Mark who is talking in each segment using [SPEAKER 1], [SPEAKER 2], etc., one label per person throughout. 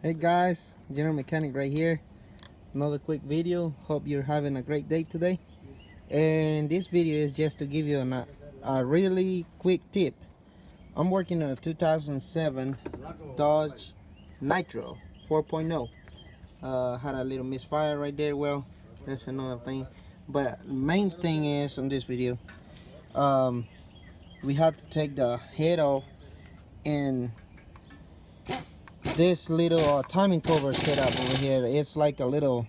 [SPEAKER 1] Hey guys, General Mechanic right here. Another quick video. Hope you're having a great day today. And this video is just to give you a really quick tip. I'm working on a 2007 Dodge Nitro 4.0. Had a little misfire right there. Well, that's another thing. But main thing is on this video, we have to take the head off, and this little timing cover setup over here, it's like a little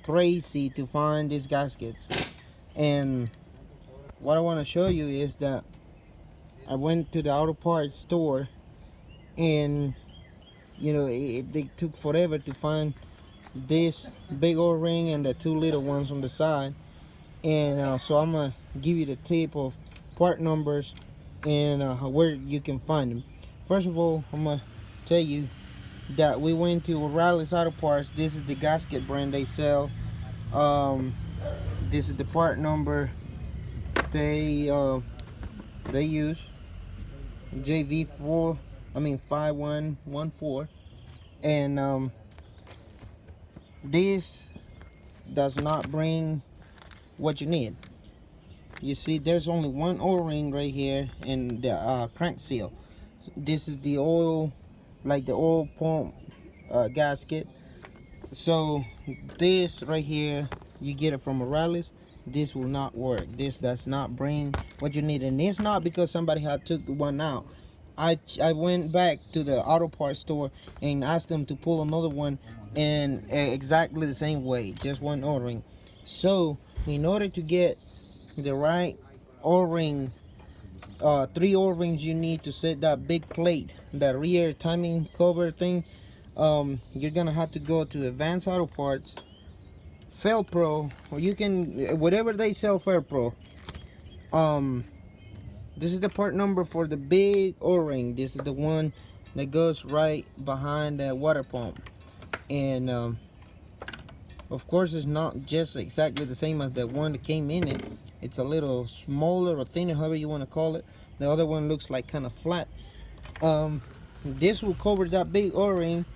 [SPEAKER 1] crazy to find these gaskets. And what I want to show you is that I went to the auto parts store, and they took forever to find this big O-ring and the two little ones on the side. And so I'm gonna give you the tip of part numbers and where you can find them. First of all, I'm gonna tell you that we went to O'Reilly's Auto Parts. This is the gasket brand they sell. This is the part number they use, JV4, 5114, and this does not bring what you need. You see, there's only one O-ring right here and the crank seal. This is the oil, like the oil pump gasket. So this right here, you get it from O'Reilly's. This will not work. This does not bring what you need, and it's not because somebody had took one out. I went back to the auto parts store and asked them to pull another one, and exactly the same way, just one O-ring. So in order to get the right O-ring, 3 O-rings you need to set that big plate, that rear timing cover thing. You're gonna have to go to Advanced Auto Parts, Felpro, or you can, whatever they sell, Felpro. This is the part number for the big O-ring. This is the one that goes right behind that water pump. And of course, it's not just exactly the same as the one that came in it. It's a little smaller or thinner, however you want to call it. The other one looks like kind of flat. This will cover that big O-ring,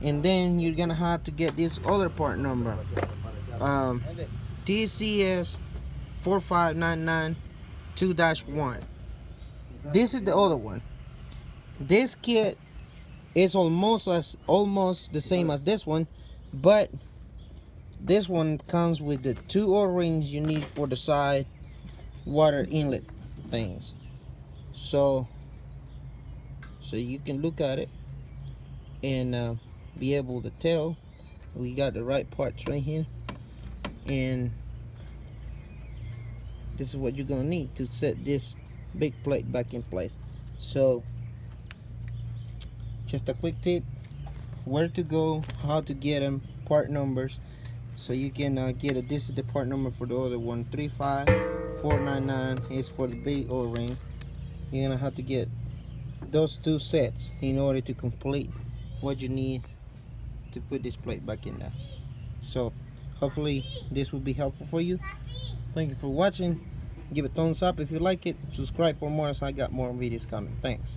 [SPEAKER 1] and then you're gonna have to get this other part number, TCS 45992-1. This is the other one. This kit is almost the same as this one, but this one comes with the 2 O-rings you need for the side water inlet things. So you can look at it and be able to tell we got the right parts right here. And this is what you're gonna need to set this big plate back in place. So just a quick tip: where to go, how to get them, part numbers, so you can get it. This is the part number for the other one. 35499 is for the big O-ring. You're gonna have to get those 2 sets in order to complete what you need to put this plate back in there. So hopefully this will be helpful for you. Thank you for watching. Give a thumbs up if you like it. Subscribe for more, as I got more videos coming. Thanks.